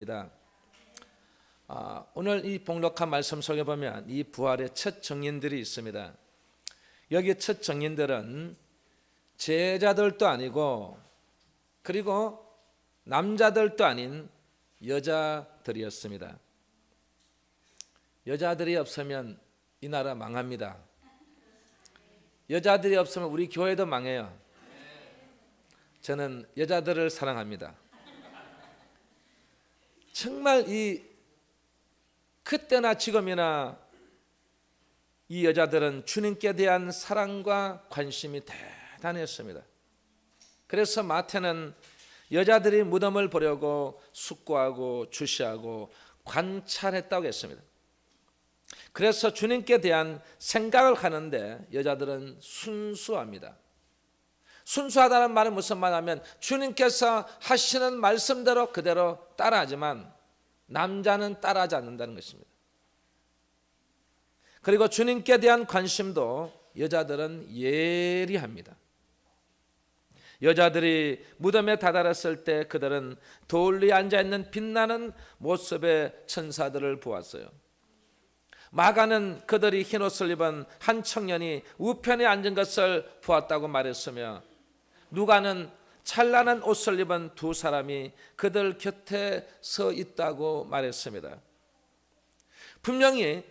드립니다. 오늘 이 복록한 말씀 속에 보면 이 부활의 첫 증인들이 있습니다. 여기 첫 증인들은 제자들도 아니고 그리고 남자들도 아닌 여자들이었습니다. 여자들이 없으면 이 나라 망합니다. 여자들이 없으면 우리 교회도 망해요. 저는 여자들을 사랑합니다. 정말 이 그때나 지금이나 이 여자들은 주님께 대한 사랑과 관심이 대단했습니다. 그래서 마태는 여자들이 무덤을 보려고 숙고하고 주시하고 관찰했다고 했습니다. 그래서 주님께 대한 생각을 하는데 여자들은 순수합니다. 순수하다는 말은 무슨 말이냐면 주님께서 하시는 말씀대로 그대로 따라하지만 남자는 따라하지 않는다는 것입니다. 그리고 주님께 대한 관심도 여자들은 예리합니다. 여자들이 무덤에 다다랐을 때 그들은 돌 위에 앉아있는 빛나는 모습의 천사들을 보았어요. 마가는 그들이 흰옷을 입은 한 청년이 우편에 앉은 것을 보았다고 말했으며 누가는 찬란한 옷을 입은 두 사람이 그들 곁에 서 있다고 말했습니다. 분명히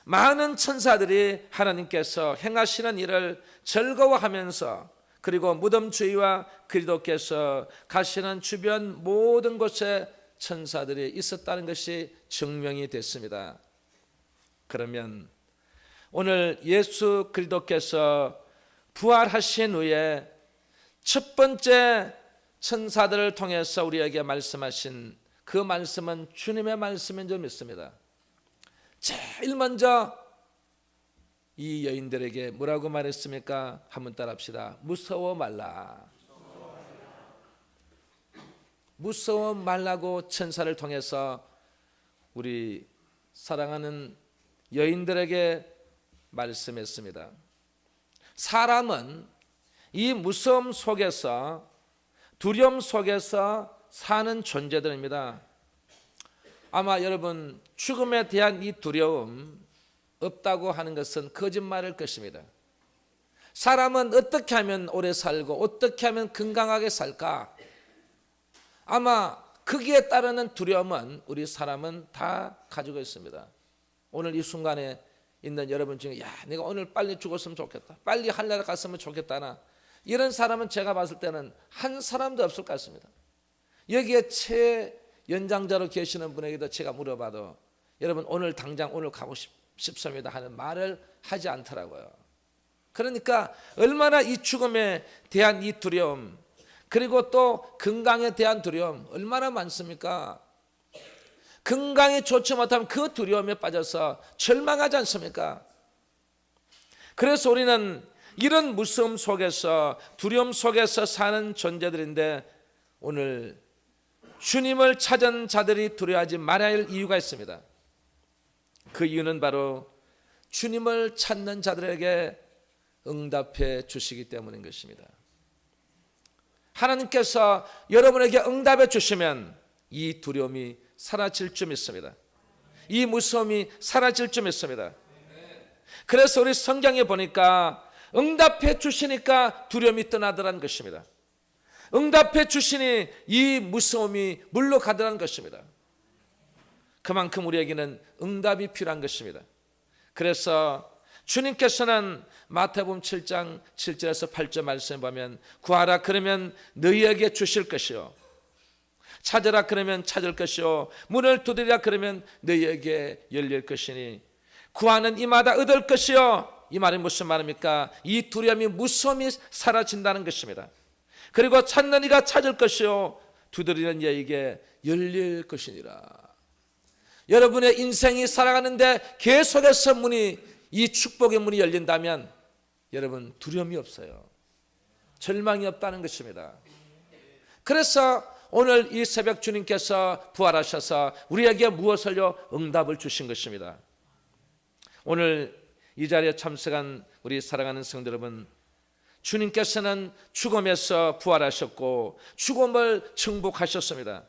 많은 천사들이 하나님께서 행하시는 일을 즐거워하면서 그리고 무덤 주위와 그리스도께서 가시는 주변 모든 곳에 천사들이 있었다는 것이 증명이 됐습니다. 그러면 오늘 예수 그리스도께서 부활하신 후에 첫 번째 천사들을 통해서 우리에게 말씀하신 그 말씀은 주님의 말씀인 줄 믿습니다. 제일 먼저 이 여인들에게 뭐라고 말했습니까? 한번 따라합시다. 무서워 말라. 무서워 말라고 천사를 통해서 우리 사랑하는 여인들에게 말씀했습니다. 사람은 이 무서움 속에서 두려움 속에서 사는 존재들입니다. 아마 여러분 죽음에 대한 이 두려움 없다고 하는 것은 거짓말일 것입니다. 사람은 어떻게 하면 오래 살고 어떻게 하면 건강하게 살까? 아마 거기에 따르는 두려움은 우리 사람은 다 가지고 있습니다. 오늘 이 순간에 있는 여러분 중에 내가 오늘 빨리 죽었으면 좋겠다, 빨리 하늘나라 갔으면 좋겠다나 이런 사람은 제가 봤을 때는 한 사람도 없을 것 같습니다. 여기에 최연장자로 계시는 분에게도 제가 물어봐도 여러분 오늘 당장 오늘 가고 싶습니다 하는 말을 하지 않더라고요. 그러니까 얼마나 이 죽음에 대한 이 두려움 그리고 또 건강에 대한 두려움 얼마나 많습니까? 건강이 좋지 못하면 그 두려움에 빠져서 절망하지 않습니까? 그래서 우리는 이런 무서움 속에서 두려움 속에서 사는 존재들인데 오늘 주님을 찾은 자들이 두려워하지 말아야 할 이유가 있습니다. 그 이유는 바로 주님을 찾는 자들에게 응답해 주시기 때문인 것입니다. 하나님께서 여러분에게 응답해 주시면 이 두려움이 사라질 줄 믿습니다. 이 무서움이 사라질 줄 믿습니다. 그래서 우리 성경에 보니까 응답해 주시니까 두려움이 떠나더라는 것입니다. 응답해 주시니 이 무서움이 물러가더라는 것입니다. 그만큼 우리에게는 응답이 필요한 것입니다. 그래서 주님께서는 마태복음 7장 7절에서 8절 말씀에 보면 구하라 그러면 너희에게 주실 것이요 찾으라 그러면 찾을 것이요 문을 두드리라 그러면 너희에게 열릴 것이니 구하는 이마다 얻을 것이요. 이 말이 무슨 말입니까? 이 두려움이 무서움이 사라진다는 것입니다. 그리고 찾는 이가 찾을 것이요 두드리는 이에게 열릴 것이니라. 여러분의 인생이 살아가는데 계속해서 이 축복의 문이 열린다면 여러분 두려움이 없어요. 절망이 없다는 것입니다. 그래서 오늘 이 새벽 주님께서 부활하셔서 우리에게 무엇을요? 응답을 주신 것입니다. 오늘 이 자리에 참석한 우리 사랑하는 성도 여러분, 주님께서는 죽음에서 부활하셨고 죽음을 정복하셨습니다.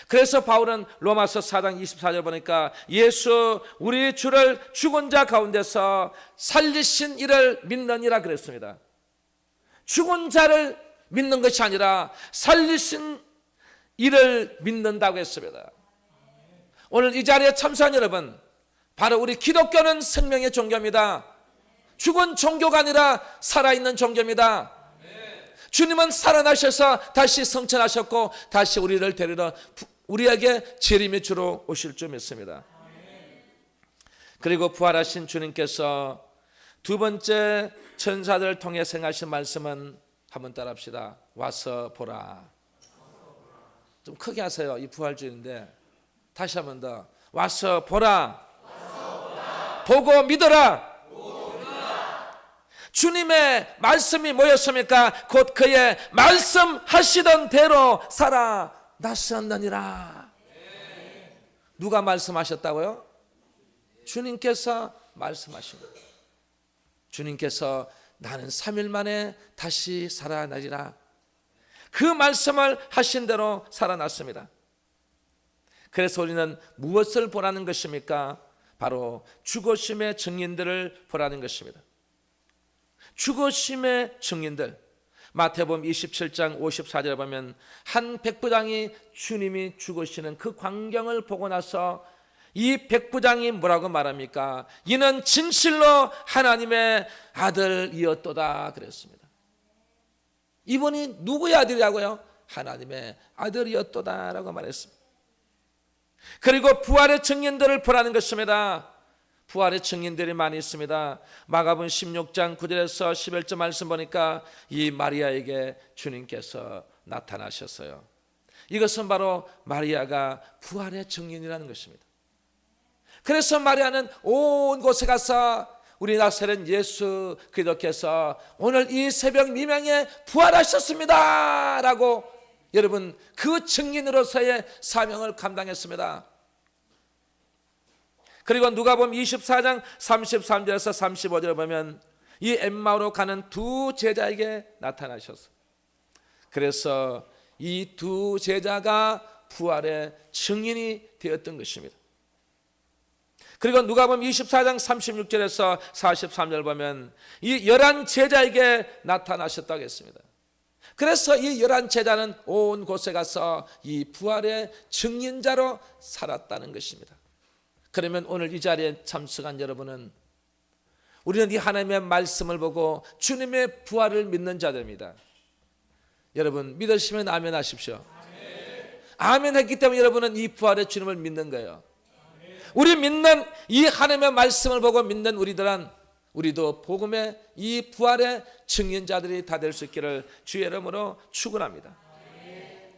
그래서 바울은 로마서 4장 24절 보니까 예수 우리 주를 죽은 자 가운데서 살리신 이를 믿느니라 그랬습니다. 죽은 자를 믿는 것이 아니라 살리신 이를 믿는다고 했습니다. 오늘 이 자리에 참석한 여러분, 바로 우리 기독교는 생명의 종교입니다. 죽은 종교가 아니라 살아있는 종교입니다. 주님은 살아나셔서 다시 성천하셨고 다시 우리를 데리러 우리에게 재림의 주로 오실 줄 믿습니다. 그리고 부활하신 주님께서 두 번째 천사들을 통해 행하신 말씀은 한번 따라합시다. 와서 보라. 좀 크게 하세요. 이 부활주일인데 다시 한번 더. 와서 보라. 보고 믿어라. 주님의 말씀이 뭐였습니까? 곧 그의 말씀하시던 대로 살아나셨느니라. 누가 말씀하셨다고요? 주님께서 말씀하신 거예요. 주님께서 나는 3일 만에 다시 살아나리라. 그 말씀을 하신 대로 살아났습니다. 그래서 우리는 무엇을 보라는 것입니까? 바로 죽으심의 증인들을 보라는 것입니다. 죽으심의 증인들, 마태복음 27장 54절에 보면 한 백부장이 주님이 죽으시는 그 광경을 보고 나서 이 백부장이 뭐라고 말합니까? 이는 진실로 하나님의 아들이었도다 그랬습니다. 이분이 누구의 아들이라고요? 하나님의 아들이었도다라고 말했습니다. 그리고 부활의 증인들을 보라는 것입니다. 부활의 증인들이 많이 있습니다. 마가복음 16장 9절에서 11절 말씀 보니까 이 마리아에게 주님께서 나타나셨어요. 이것은 바로 마리아가 부활의 증인이라는 것입니다. 그래서 마리아는 온 곳에 가서 우리 나사렛 예수 그리스도께서 오늘 이 새벽 미명에 부활하셨습니다 라고 여러분 그 증인으로서의 사명을 감당했습니다. 그리고 누가복음 24장 33절에서 35절을 보면 이 엠마오로 가는 두 제자에게 나타나셨어요. 그래서 이 두 제자가 부활의 증인이 되었던 것입니다. 그리고 누가복음 24장 36절에서 43절 보면 이 11 제자에게 나타나셨다고 했습니다. 그래서 이 11 제자는 온 곳에 가서 이 부활의 증인자로 살았다는 것입니다. 그러면 오늘 이 자리에 참석한 여러분은 우리는 이 하나님의 말씀을 보고 주님의 부활을 믿는 자들입니다. 여러분 믿으시면 아멘 하십시오. 아멘 했기 때문에 여러분은 이 부활의 주님을 믿는 거예요. 우리 믿는 이 하나님의 말씀을 보고 믿는 우리들은 우리도 복음의 이 부활의 증인자들이 다 될 수 있기를 주의 이름으로 축원합니다.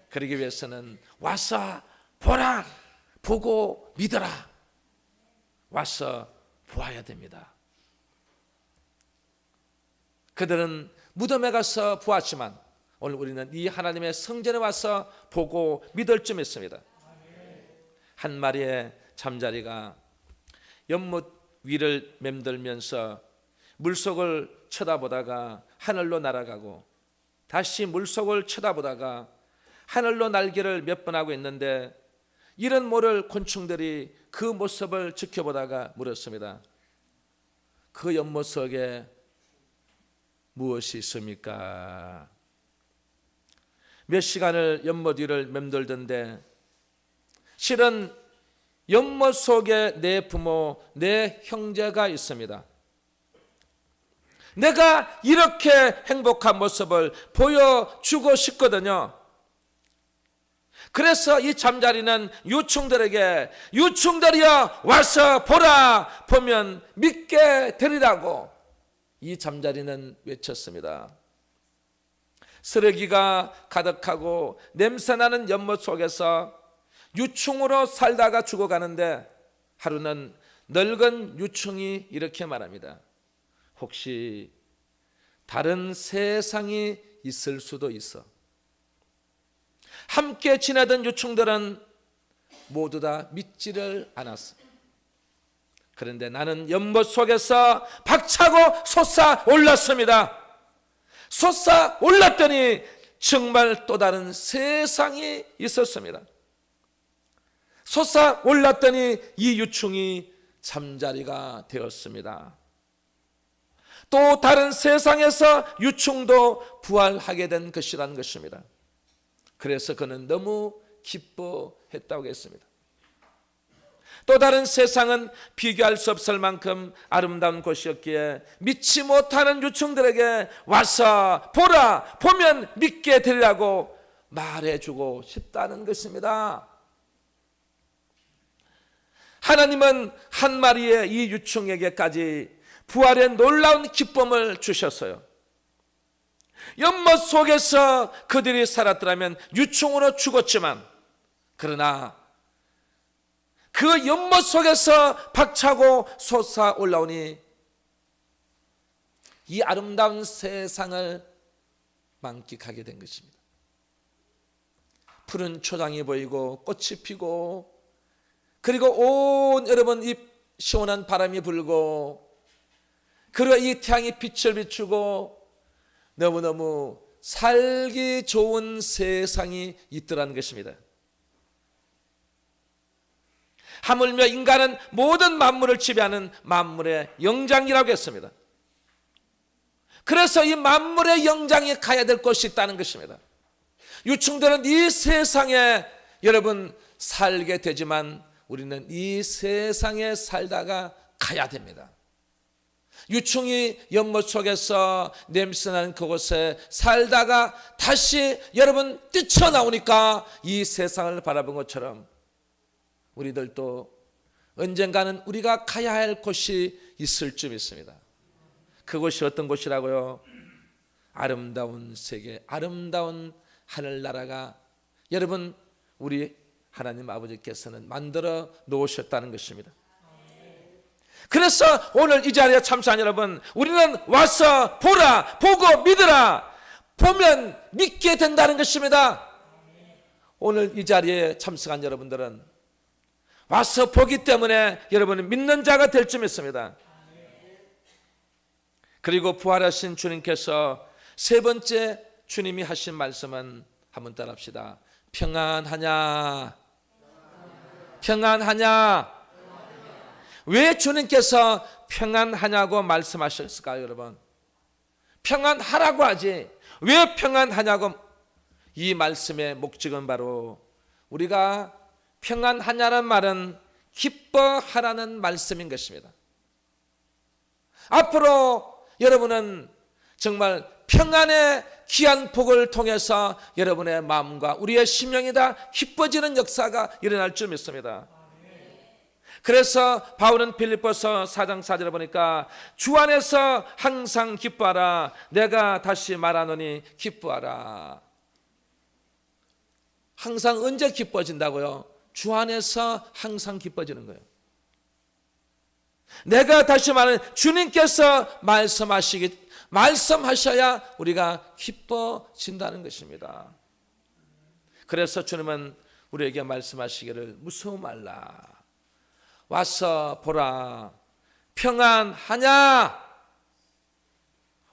그러기 위해서는 와서 보라, 보고 믿어라. 와서 보아야 됩니다. 그들은 무덤에 가서 보았지만 오늘 우리는 이 하나님의 성전에 와서 보고 믿을 줄 믿습니다. 한 마리의 잠자리가 연못 위를 맴돌면서 물속을 쳐다보다가 하늘로 날아가고 다시 물속을 쳐다보다가 하늘로 날개를 몇 번 하고 있는데 이런 모를 곤충들이 그 모습을 지켜보다가 물었습니다. 그 연못 속에 무엇이 있습니까? 몇 시간을 연못 위를 맴돌던데 실은 연못 속에 내 부모, 내 형제가 있습니다. 내가 이렇게 행복한 모습을 보여주고 싶거든요. 그래서 이 잠자리는 유충들에게 유충들이여 와서 보라, 보면 믿게 되리라고 이 잠자리는 외쳤습니다. 쓰레기가 가득하고 냄새나는 연못 속에서 유충으로 살다가 죽어가는데 하루는 늙은 유충이 이렇게 말합니다. 혹시 다른 세상이 있을 수도 있어. 함께 지내던 유충들은 모두 다 믿지를 않았어. 그런데 나는 연못 속에서 박차고 솟아올랐습니다. 솟아올랐더니 정말 또 다른 세상이 있었습니다. 솟아 올랐더니 이 유충이 잠자리가 되었습니다. 또 다른 세상에서 유충도 부활하게 된 것이라는 것입니다. 그래서 그는 너무 기뻐했다고 했습니다. 또 다른 세상은 비교할 수 없을 만큼 아름다운 곳이었기에 믿지 못하는 유충들에게 와서 보라, 보면 믿게 되려고 말해주고 싶다는 것입니다. 하나님은 한 마리의 이 유충에게까지 부활의 놀라운 기쁨을 주셨어요. 연못 속에서 그들이 살았더라면 유충으로 죽었지만, 그러나 그 연못 속에서 박차고 솟아 올라오니 이 아름다운 세상을 만끽하게 된 것입니다. 푸른 초장이 보이고 꽃이 피고, 그리고 온 여러분 이 시원한 바람이 불고, 그리고 이 태양이 빛을 비추고 너무너무 살기 좋은 세상이 있더라는 것입니다. 하물며 인간은 모든 만물을 지배하는 만물의 영장이라고 했습니다. 그래서 이 만물의 영장에 가야 될 곳이 있다는 것입니다. 유충들은 이 세상에 여러분 살게 되지만 우리는 이 세상에 살다가 가야 됩니다. 유충이 연못 속에서 냄새나는 그곳에 살다가 다시 여러분 뛰쳐나오니까 이 세상을 바라본 것처럼 우리들도 언젠가는 우리가 가야 할 곳이 있을 줄 믿습니다. 그곳이 어떤 곳이라고요? 아름다운 세계, 아름다운 하늘나라가 여러분 우리 하나님 아버지께서는 만들어 놓으셨다는 것입니다. 그래서 오늘 이 자리에 참석한 여러분, 우리는 와서 보라, 보고 믿으라, 보면 믿게 된다는 것입니다. 오늘 이 자리에 참석한 여러분들은 와서 보기 때문에 여러분은 믿는 자가 될 줄 믿습니다. 그리고 부활하신 주님께서 세 번째 주님이 하신 말씀은 한번 따라합시다. 평안하냐? 평안하냐? 왜 주님께서 평안하냐고 말씀하셨을까요, 여러분? 평안하라고 하지 왜 평안하냐고? 이 말씀의 목적은 바로 우리가 평안하냐는 말은 기뻐하라는 말씀인 것입니다. 앞으로 여러분은 정말 평안의 귀한 복을 통해서 여러분의 마음과 우리의 심령이 다 기뻐지는 역사가 일어날 줄 믿습니다. 그래서 바울은 빌립보서 4장 4절에 보니까 주 안에서 항상 기뻐하라, 내가 다시 말하노니 기뻐하라. 항상 언제 기뻐진다고요? 주 안에서 항상 기뻐지는 거예요. 내가 다시 말하는 주님께서 말씀하셔야 우리가 기뻐진다는 것입니다. 그래서 주님은 우리에게 말씀하시기를 무서워 말라, 와서 보라, 평안하냐?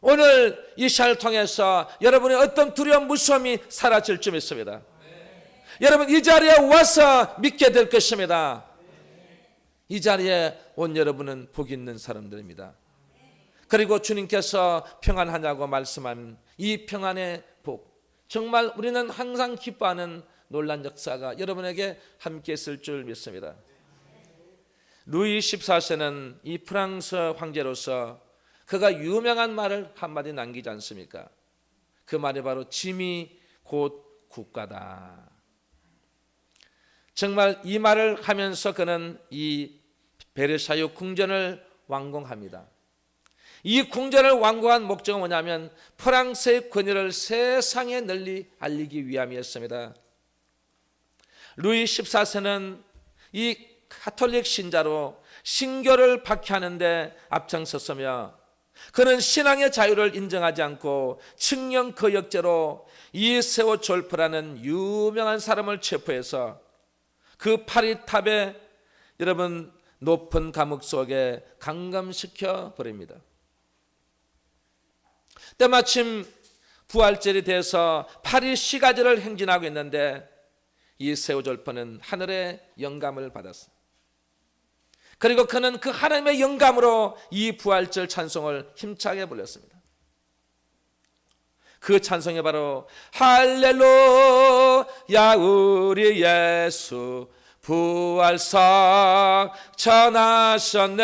오늘 이 시간을 통해서 여러분의 어떤 두려움, 무서움이 사라질 줄 믿습니다. 여러분 이 자리에 와서 믿게 될 것입니다. 이 자리에 온 여러분은 복 있는 사람들입니다. 그리고 주님께서 평안하냐고 말씀한 이 평안의 복, 정말 우리는 항상 기뻐하는 놀란 역사가 여러분에게 함께 있을 줄 믿습니다. 루이 14세는 이 프랑스 황제로서 그가 유명한 말을 한마디 남기지 않습니까? 그 말이 바로 짐이 곧 국가다. 정말 이 말을 하면서 그는 이 베르사유 궁전을 완공합니다. 이 궁전을 완공한 목적은 뭐냐면 프랑스의 권위를 세상에 널리 알리기 위함이었습니다. 루이 14세는 이 가톨릭 신자로 신교를 박해하는데 앞장섰으며 그는 신앙의 자유를 인정하지 않고 칙령 거역죄로 이세오 졸프라는 유명한 사람을 체포해서 그 파리탑에 여러분 높은 감옥 속에 감금시켜 버립니다. 때마침 부활절이 돼서 파리 시가지를 행진하고 있는데 이 세오졸포는 하늘의 영감을 받았습니다. 그리고 그는 그 하나님의 영감으로 이 부활절 찬송을 힘차게 불렀습니다. 그 찬송이 바로 할렐루야 우리 예수 부활석 전하셨네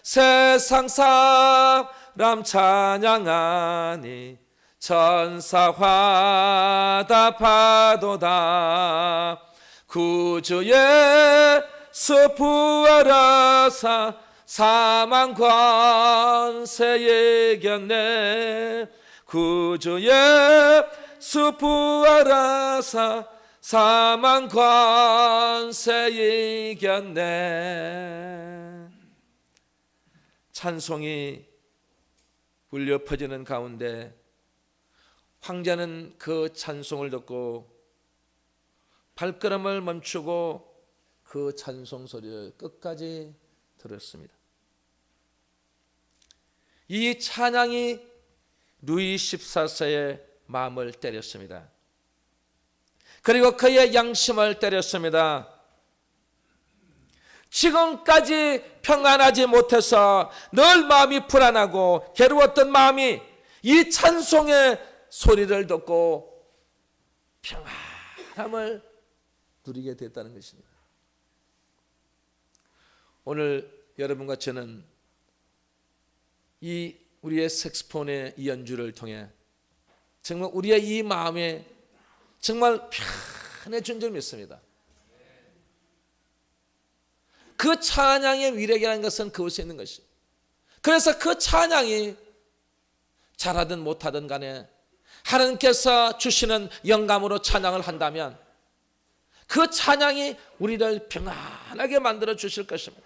세상 사람 찬양하니 천사 화답하도다 구주 예수 부활하사 사망 권세 이겼네 구주 예수 부활하사 사망 권세 이겼네. 찬송이 울려 퍼지는 가운데 황제는 그 찬송을 듣고 발걸음을 멈추고 그 찬송 소리를 끝까지 들었습니다. 이 찬양이 루이 14세의 마음을 때렸습니다. 그리고 그의 양심을 때렸습니다. 지금까지 평안하지 못해서 늘 마음이 불안하고 괴로웠던 마음이 이 찬송의 소리를 듣고 평안함을 누리게 됐다는 것입니다. 오늘 여러분과 저는 이 우리의 색소폰의 이 연주를 통해 정말 우리의 이 마음에 정말 편해진 줄 믿습니다. 그 찬양의 위력이라는 것은 그곳에 있는 것입니다. 그래서 그 찬양이 잘하든 못하든 간에 하나님께서 주시는 영감으로 찬양을 한다면 그 찬양이 우리를 평안하게 만들어 주실 것입니다.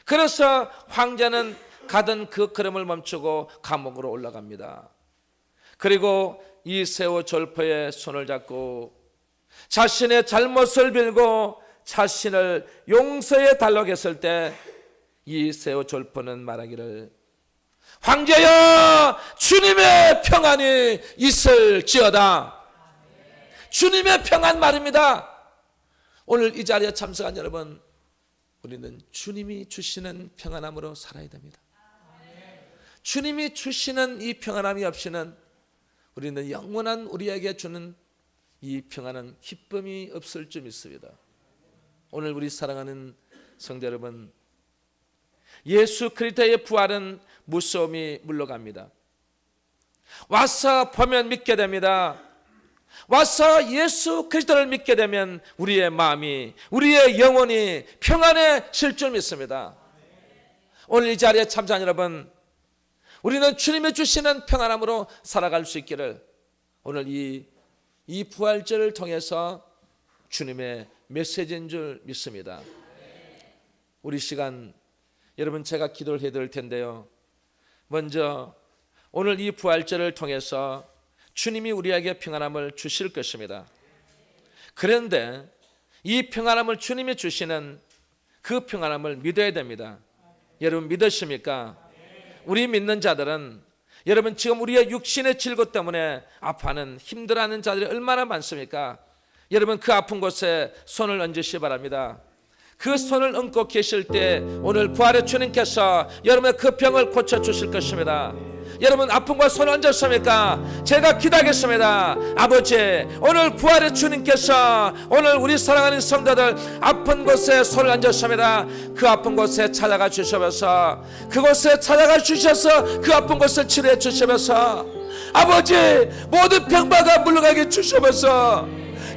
그래서 황제는 가던 그 걸음을 멈추고 감옥으로 올라갑니다. 그리고 이 세오졸포의 손을 잡고 자신의 잘못을 빌고 자신을 용서해 달라고 했을 때 이 세오졸포는 말하기를 황제여 주님의 평안이 있을지어다. 주님의 평안 말입니다. 오늘 이 자리에 참석한 여러분, 우리는 주님이 주시는 평안함으로 살아야 됩니다. 주님이 주시는 이 평안함이 없이는 우리는 영원한 우리에게 주는 이 평안은 기쁨이 없을 줄 믿습니다. 오늘 우리 사랑하는 성도 여러분, 예수 그리스도의 부활은 무서움이 물러갑니다. 와서 보면 믿게 됩니다. 와서 예수 그리스도를 믿게 되면 우리의 마음이, 우리의 영혼이 평안해질 줄 믿습니다. 오늘 이 자리에 참석한 여러분, 우리는 주님이 주시는 평안함으로 살아갈 수 있기를 오늘 이 부활절을 통해서 주님의 메시지인 줄 믿습니다. 우리 시간 여러분 제가 기도를 해드릴 텐데요. 먼저 오늘 이 부활절을 통해서 주님이 우리에게 평안함을 주실 것입니다. 그런데 이 평안함을 주님이 주시는 그 평안함을 믿어야 됩니다. 여러분 믿으십니까? 우리 믿는 자들은 여러분 지금 우리의 육신의 질고 때문에 아파하는 힘들어하는 자들이 얼마나 많습니까? 여러분 그 아픈 곳에 손을 얹으시기 바랍니다. 그 손을 얹고 계실 때 오늘 부활의 주님께서 여러분의 그 병을 고쳐주실 것입니다. 여러분 아픈 곳에 손을 얹었습니까? 제가 기도하겠습니다. 아버지, 오늘 부활의 주님께서 오늘 우리 사랑하는 성도들 아픈 곳에 손을 얹었습니다. 그 아픈 곳에 찾아가 주셔서 그곳에 찾아가 주셔서 그 아픈 곳을 치료해 주시면서 아버지 모든 병마가 물러가게 주시면서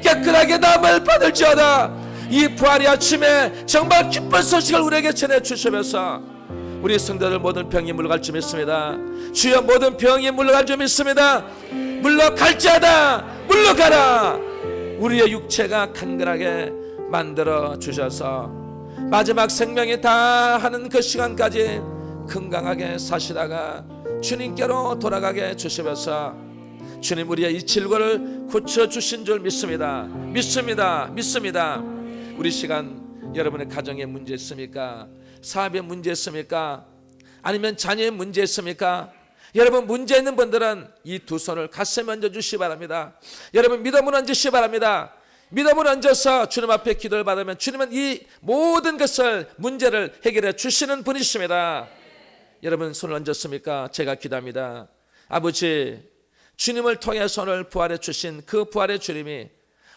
깨끗하게 나음을 받을지어다. 이 부활의 아침에 정말 기쁜 소식을 우리에게 전해주시면서 우리 성도들 모든 병이 물러갈 줄 믿습니다. 주여 모든 병이 물러갈 줄 믿습니다. 물러갈지어다. 물러가라. 우리의 육체가 강건하게 만들어 주셔서 마지막 생명이 다 하는 그 시간까지 건강하게 사시다가 주님께로 돌아가게 주시면서 주님 우리의 이 질고를 고쳐주신 줄 믿습니다. 믿습니다. 우리 시간 여러분의 가정에 문제 있습니까? 사업에 문제 있습니까? 아니면 자녀의 문제 있습니까? 여러분 문제 있는 분들은 이 두 손을 가슴에 얹어 주시기 바랍니다. 여러분 믿음을 얹으시기 바랍니다. 믿음을 얹어서 주님 앞에 기도를 받으면 주님은 이 모든 것을 문제를 해결해 주시는 분이십니다. 여러분 손을 얹었습니까? 제가 기도합니다. 아버지, 주님을 통해서 오늘 부활해 주신 그 부활의 주님이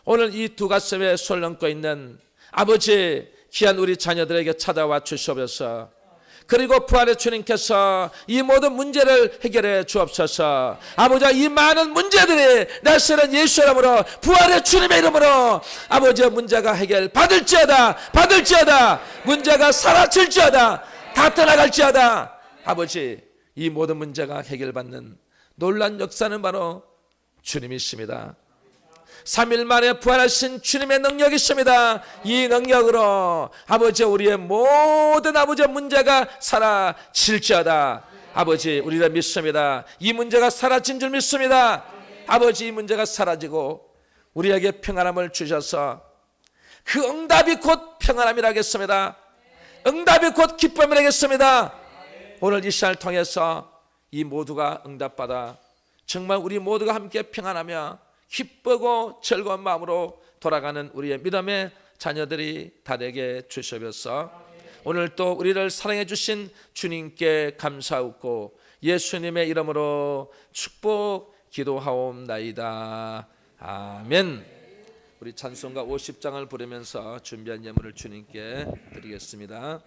오늘 이 두 가슴에 손을 얹고 있는 아버지 귀한 우리 자녀들에게 찾아와 주시옵소서. 그리고 부활의 주님께서 이 모든 문제를 해결해 주옵소서. 아버지, 이 많은 문제들이 날씨는 예수 이름으로 부활의 주님의 이름으로 아버지 문제가 해결 받을지어다 문제가 사라질지어다 다 떠나갈지어다. 아버지, 이 모든 문제가 해결받는 놀란 역사는 바로 주님이십니다. 3일 만에 부활하신 주님의 능력이 있습니다. 이 능력으로 아버지 우리의 모든 아버지 문제가 사라질지어다. 아버지, 우리가 믿습니다. 이 문제가 사라진 줄 믿습니다. 아버지, 이 문제가 사라지고 우리에게 평안함을 주셔서 그 응답이 곧 평안함이라겠습니다. 응답이 곧 기쁨이라겠습니다. 오늘 이 시간을 통해서 이 모두가 응답받아 정말 우리 모두가 함께 평안하며 기쁘고 즐거운 마음으로 돌아가는 우리의 믿음의 자녀들이 다 되게 주시옵소서. 오늘 또 우리를 사랑해 주신 주님께 감사하고 예수님의 이름으로 축복 기도하옵나이다. 아멘. 우리 찬송가 50장을 부르면서 준비한 예물을 주님께 드리겠습니다.